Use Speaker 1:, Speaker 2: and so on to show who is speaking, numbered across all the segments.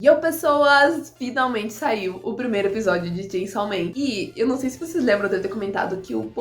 Speaker 1: E aí, pessoas, finalmente saiu o primeiro episódio de Chainsaw Man. E eu não sei se vocês lembram de eu ter comentado que eu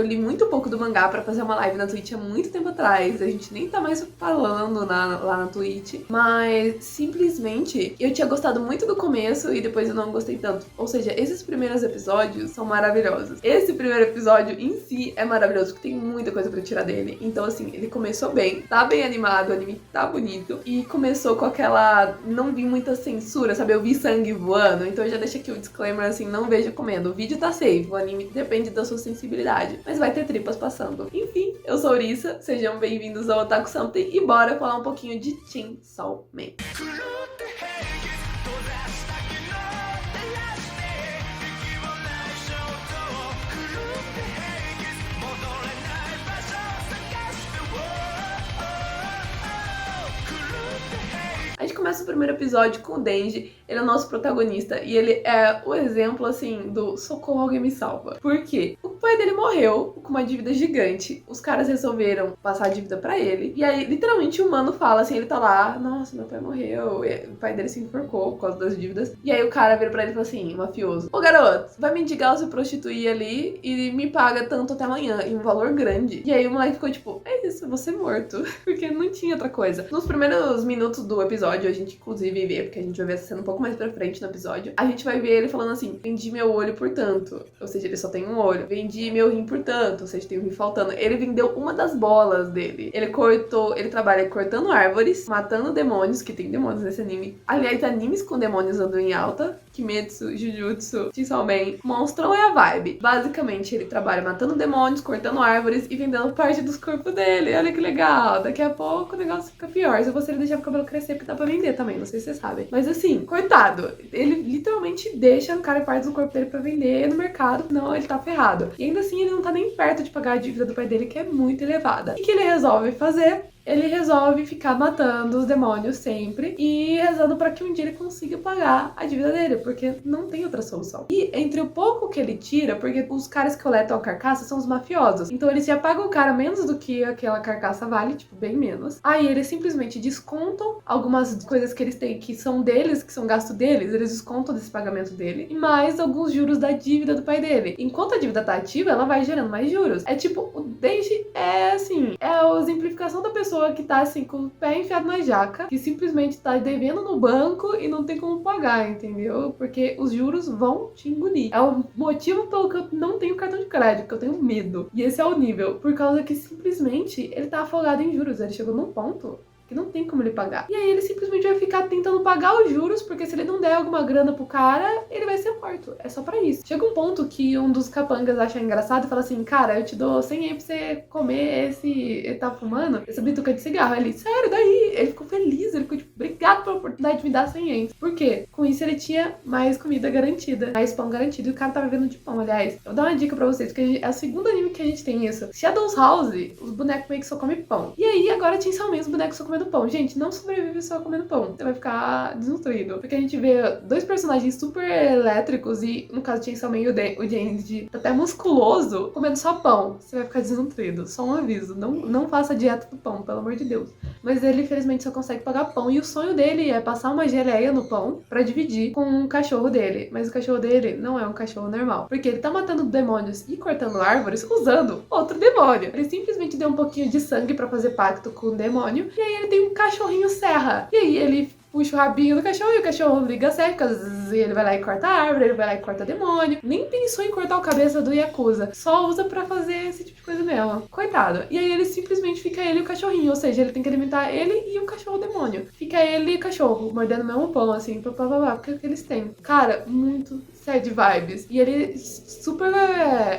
Speaker 1: li muito pouco do mangá pra fazer uma live na Twitch há muito tempo atrás. A gente nem tá mais falando lá na Twitch. Mas, simplesmente, eu tinha gostado muito do começo e depois eu não gostei tanto. Ou seja, esses primeiros episódios são maravilhosos. Esse primeiro episódio em si é maravilhoso, porque tem muita coisa pra tirar dele. Então, assim, ele começou bem, tá bem animado, o anime tá bonito. E começou com aquela... não vi muita censura, sabe? Eu vi sangue voando, então eu já deixo aqui o disclaimer, assim, não veja comendo. O vídeo tá safe, o anime depende da sua sensibilidade, mas vai ter tripas passando. Enfim, eu sou Orissa, sejam bem-vindos ao Otaku Something e bora falar um pouquinho de Chainsaw Man. A gente começa o primeiro episódio com o Denji, ele é o nosso protagonista e ele é o exemplo, assim, do socorro, alguém me salva. Por quê? O pai dele morreu com uma dívida gigante, os caras resolveram passar a dívida pra ele, e aí, literalmente, o humano fala, assim, ele tá lá, nossa, meu pai morreu, e o pai dele se enforcou por causa das dívidas, e aí o cara vira pra ele e fala assim, mafioso, ô garoto, vai mendigar ou se prostituir ali e me paga tanto até amanhã, em um valor grande. E aí o moleque ficou tipo, é isso, eu vou ser morto, porque não tinha outra coisa. Nos primeiros minutos do episódio, a gente inclusive vê, porque a gente vai ver essa cena um pouco mais pra frente no episódio, a gente vai ver ele falando assim, vendi meu olho por tanto, ou seja, ele só tem um olho, vendi meu rim por tanto, ou seja, tem um rim faltando. Ele vendeu uma das bolas dele, ele trabalha cortando árvores, matando demônios, que tem demônios nesse anime. Aliás, animes com demônios andam em alta, Kimetsu, Jujutsu, Chainsaw Man, Monstrão é a vibe. Basicamente, ele trabalha matando demônios, cortando árvores e vendendo parte dos corpos dele. Olha que legal. Daqui a pouco o negócio fica pior. Se você deixar o cabelo crescer, porque dá pra vender também, não sei se vocês sabem. Mas assim, coitado, ele literalmente deixa o cara parte do corpo dele pra vender no mercado, não, ele tá ferrado. E ainda assim, ele não tá nem perto de pagar a dívida do pai dele, que é muito elevada. E o que ele resolve fazer? Ele resolve ficar matando os demônios sempre e rezando para que um dia ele consiga pagar a dívida dele, porque não tem outra solução. E entre o pouco que ele tira, porque os caras que coletam a carcaça são os mafiosos, então eles já pagam o cara menos do que aquela carcaça vale, tipo, bem menos. Aí eles simplesmente descontam algumas coisas que eles têm que são deles, que são gasto deles, eles descontam desse pagamento dele, e mais alguns juros da dívida do pai dele. Enquanto a dívida tá ativa, ela vai gerando mais juros. É tipo, o Denji é assim, é a exemplificação da pessoa que tá assim, com o pé enfiado na jaca, que simplesmente tá devendo no banco e não tem como pagar, entendeu? Porque os juros vão te engolir. É o motivo pelo que eu não tenho cartão de crédito, que eu tenho medo. E esse é o nível, por causa que simplesmente ele tá afogado em juros. Ele chegou num ponto que não tem como ele pagar. E aí ele simplesmente vai ficar tentando pagar os juros, porque se ele não der alguma grana pro cara, ele vai ser morto. É só pra isso. Chega um ponto que um dos capangas acha engraçado e fala assim, cara, eu te dou 100 ien pra você comer ele tá fumando, essa bituca de cigarro. Ele, sério, daí? Ele ficou feliz, ele ficou tipo, obrigado pela oportunidade de me dar 100 ien. Por quê? Com isso ele tinha mais comida garantida, mais pão garantido, e o cara tava vivendo de pão. Aliás, eu vou dar uma dica pra vocês, que é o segundo anime que a gente tem isso. Shadows House, os bonecos meio que só comem pão. E aí, agora Chainsaw Man, os bonecos só comem pão. Gente, não sobrevive só comendo pão. Você vai ficar desnutrido. Porque a gente vê dois personagens super elétricos e, no caso de Chainsaw Man, o Denji tá até musculoso, comendo só pão. Você vai ficar desnutrido. Só um aviso. Não faça dieta do pão, pelo amor de Deus. Mas ele, infelizmente, só consegue pagar pão. E o sonho dele é passar uma geleia no pão pra dividir com o cachorro dele. Mas o cachorro dele não é um cachorro normal. Porque ele tá matando demônios e cortando árvores usando outro demônio. Ele simplesmente deu um pouquinho de sangue pra fazer pacto com o demônio. E aí ele tem um cachorrinho serra. E aí ele puxa o rabinho do cachorro e o cachorro liga a serra, e ele vai lá e corta a árvore, ele vai lá e corta demônio. Nem pensou em cortar o cabeça do Yakuza. Só usa pra fazer esse tipo de coisa mesmo. Coitado. E aí ele simplesmente fica ele e o cachorrinho. Ou seja, ele tem que alimentar ele e o cachorro demônio. Fica ele e o cachorro, mordendo o mesmo pão, assim, porque é o que eles têm. Cara, muito sad vibes. E ele super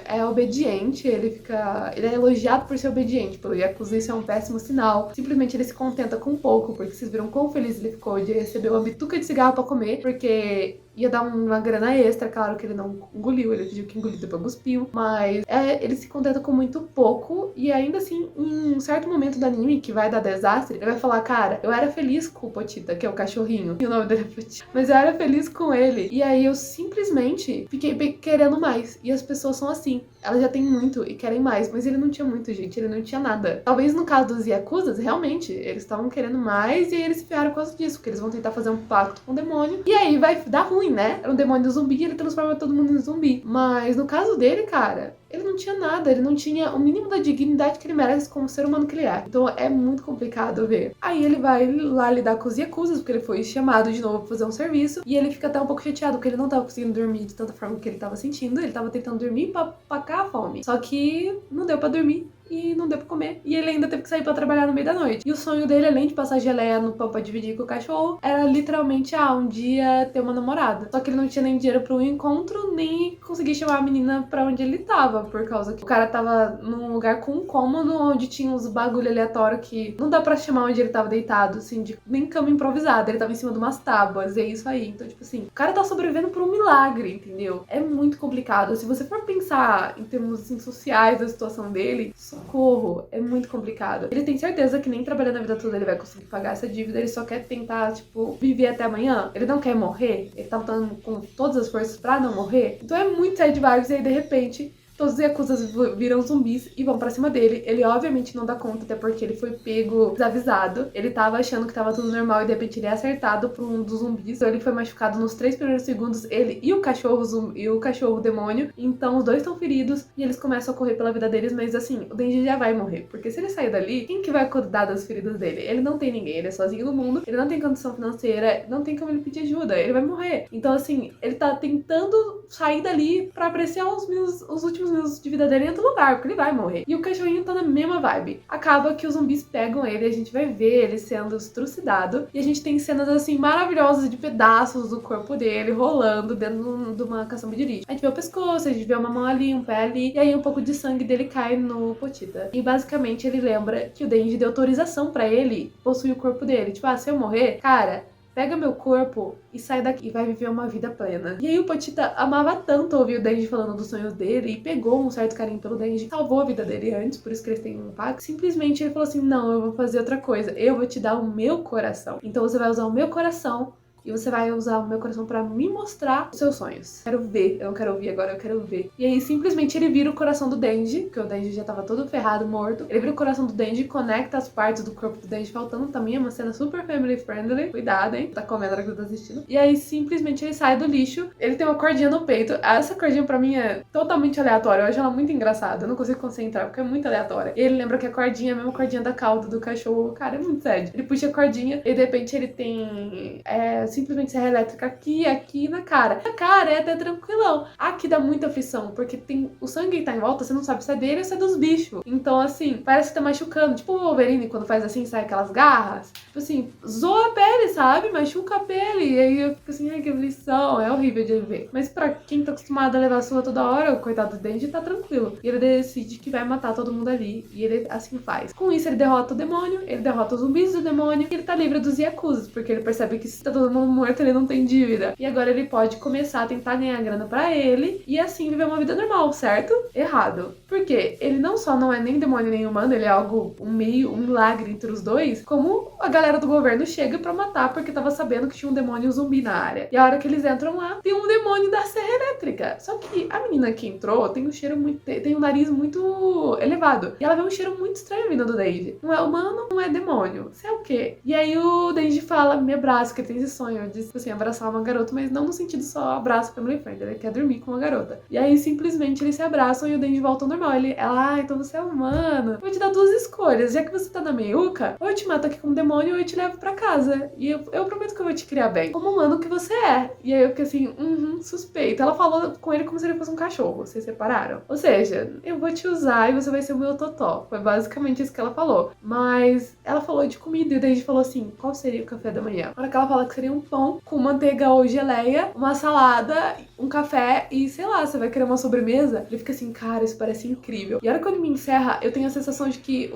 Speaker 1: é obediente, ele é elogiado por ser obediente pelo Yakuza, isso é um péssimo sinal. Simplesmente ele se contenta com pouco, porque vocês viram quão feliz ele ficou de receber uma bituca de cigarro pra comer, porque ia dar uma grana extra, claro que ele não engoliu, ele fingiu que engoliu, depois cuspiu, mas ele se contenta com muito pouco, e ainda assim, em um certo momento do anime, que vai dar desastre, ele vai falar, cara, eu era feliz com o Potita, que é o cachorrinho, e o nome dele é Potita, mas eu era feliz com ele, e aí eu simplesmente fiquei querendo mais, e as pessoas são assim, elas já têm muito e querem mais, mas ele não tinha muito, gente, ele não tinha nada. Talvez no caso dos Yakuzas, realmente, eles estavam querendo mais, e aí eles se ferraram por causa disso, porque eles vão tentar fazer um pacto com o demônio, e aí vai dar ruim, né? Era um demônio zumbi e ele transforma todo mundo em zumbi. Mas no caso dele, cara, ele não tinha nada, ele não tinha o mínimo da dignidade que ele merece como ser humano que ele é. Então é muito complicado ver. Aí ele vai lá lidar com os Yakuzas, porque ele foi chamado de novo pra fazer um serviço, e ele fica até um pouco chateado, porque ele não tava conseguindo dormir de tanta forma que ele tava sentindo, ele tava tentando dormir pra apagar a fome. Só que não deu pra dormir. E não deu pra comer. E ele ainda teve que sair pra trabalhar no meio da noite. E o sonho dele, além de passar geleia no pão pra dividir com o cachorro, era literalmente, um dia ter uma namorada. Só que ele não tinha nem dinheiro pro encontro, nem conseguia chamar a menina pra onde ele tava, por causa que o cara tava num lugar com um cômodo onde tinha uns bagulho aleatório que não dá pra chamar onde ele tava deitado, assim, nem cama improvisada. Ele tava em cima de umas tábuas, e é isso aí. Então, tipo assim, o cara tá sobrevivendo por um milagre, entendeu? É muito complicado. Se você for pensar em termos, assim, sociais da situação dele, socorro, é muito complicado. Ele tem certeza que nem trabalhando a vida toda ele vai conseguir pagar essa dívida, ele só quer tentar, tipo, viver até amanhã. Ele não quer morrer, ele tá lutando com todas as forças pra não morrer. Então é muito sad vibes, e aí de repente todos os Yakuzas viram zumbis e vão pra cima dele. Ele obviamente não dá conta, até porque ele foi pego desavisado. Ele tava achando que tava tudo normal e de repente ele é acertado por um dos zumbis. Então ele foi machucado nos 3 primeiros segundos, ele e o cachorro demônio. Então os dois estão feridos e eles começam a correr pela vida deles, mas assim, o Denji já vai morrer. Porque se ele sair dali, quem que vai cuidar das feridas dele? Ele não tem ninguém, ele é sozinho no mundo, ele não tem condição financeira, não tem como ele pedir ajuda, ele vai morrer. Então assim, ele tá tentando sair dali pra apreciar os últimos minutos de vida dele em outro lugar, porque ele vai morrer. E o cachorrinho tá na mesma vibe. Acaba que os zumbis pegam ele, a gente vai ver ele sendo trucidado, e a gente tem cenas assim maravilhosas de pedaços do corpo dele rolando dentro de uma caçamba de lixo. A gente vê o pescoço, a gente vê uma mão ali, um pé ali, e aí um pouco de sangue dele cai no Potita. E basicamente ele lembra que o Denji deu autorização pra ele possuir o corpo dele. Tipo, se eu morrer, cara, pega meu corpo e sai daqui e vai viver uma vida plena. E aí o Potita amava tanto ouvir o Denji falando dos sonhos dele e pegou um certo carinho pelo Denji, salvou a vida dele antes, por isso que eles têm um pacto. Simplesmente ele falou assim, não, eu vou fazer outra coisa, eu vou te dar o meu coração. Então você vai usar o meu coração e você vai usar o meu coração pra me mostrar os seus sonhos. Quero ver, eu não quero ouvir agora, eu quero ver. E aí, simplesmente, ele vira o coração do Denji, porque o Denji já tava todo ferrado, morto. Ele vira o coração do Denji, conecta as partes do corpo do Denji faltando também. É uma cena super family friendly. Cuidado, hein? Tá comendo a hora que tá assistindo. E aí, simplesmente, ele sai do lixo. Ele tem uma cordinha no peito. Essa cordinha, pra mim, é totalmente aleatória. Eu acho ela muito engraçada. Eu não consigo concentrar, porque é muito aleatória. E ele lembra que a cordinha é a mesma cordinha da cauda do cachorro. Cara, é muito sério. Ele puxa a cordinha e, de repente, ele tem... simplesmente serra elétrica aqui na cara. A cara é até tranquilão. Aqui dá muita aflição, porque tem o sangue que tá em volta, você não sabe se é dele ou se é dos bichos. Então, assim, parece que tá machucando. Tipo o Wolverine, quando faz assim, sai aquelas garras. Tipo assim, zoa a pele, sabe? Machuca a pele. E aí eu fico assim, ai, que aflição. É horrível de ver. Mas pra quem tá acostumado a levar surra toda hora, o coitado do Denji tá tranquilo. E ele decide que vai matar todo mundo ali. E ele assim faz. Com isso, ele derrota o demônio, ele derrota os zumbis do demônio, e ele tá livre dos Yakuzas, porque ele percebe que se tá todo mundo morto, ele não tem dívida. E agora ele pode começar a tentar ganhar grana pra ele e assim viver uma vida normal, certo? Errado. Porque ele não só não é nem demônio nem humano, ele é algo, um milagre entre os dois, como a galera do governo chega pra matar porque tava sabendo que tinha um demônio zumbi na área. E a hora que eles entram lá, tem um demônio da serra elétrica. Só que a menina que entrou tem um cheiro muito... tem um nariz muito elevado. E ela vê um cheiro muito estranho vindo do Denji. Não é humano, não é demônio. Você é o quê? E aí o Denji fala, me abraça, que ele tem esse sonho de, assim, abraçar uma garota, mas não no sentido só abraço family friend, ele quer dormir com uma garota. E aí simplesmente eles se abraçam e o Denji volta ao normal. Ela, então você é humano. Vou te dar 2 escolhas, já que você tá na meiuca, ou eu te mato aqui como demônio ou eu te levo pra casa. E eu prometo que eu vou te criar bem, como humano que você é. E aí eu fiquei assim, suspeito. Ela falou com ele como se ele fosse um cachorro, vocês separaram? Ou seja, eu vou te usar e você vai ser o meu totó. Foi basicamente isso que ela falou. Mas ela falou de comida e o Denji falou assim, qual seria o café da manhã? Na hora que ela fala que seria um um pão com manteiga ou geleia, uma salada, um café e, sei lá, você vai querer uma sobremesa? Ele fica assim, cara, isso parece incrível. E a hora que ele me encerra, eu tenho a sensação de que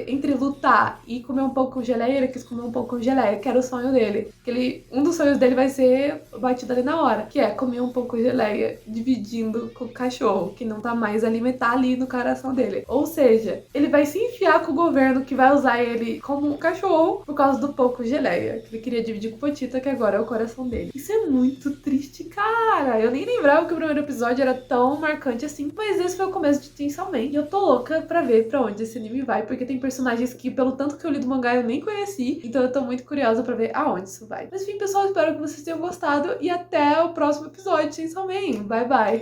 Speaker 1: entre lutar e comer um pão com geleia, ele quis comer um pão com geleia, que era o sonho dele. Um dos sonhos dele vai ser batido ali na hora, que é comer um pão com geleia, dividindo com o cachorro, que não tá mais alimentar ali no coração dele. Ou seja, ele vai se enfiar com o governo que vai usar ele como um cachorro por causa do pão com geleia, que ele queria dividir com o Potita, que agora é o coração dele. Isso é muito triste, cara. Eu nem lembrava que o primeiro episódio era tão marcante assim, mas esse foi o começo de Chainsaw Man. E eu tô louca pra ver pra onde esse anime vai, porque tem personagens que, pelo tanto que eu li do mangá, eu nem conheci, então eu tô muito curiosa pra ver aonde isso vai. Mas enfim, pessoal, espero que vocês tenham gostado e até o próximo episódio de Chainsaw Man. Bye, bye!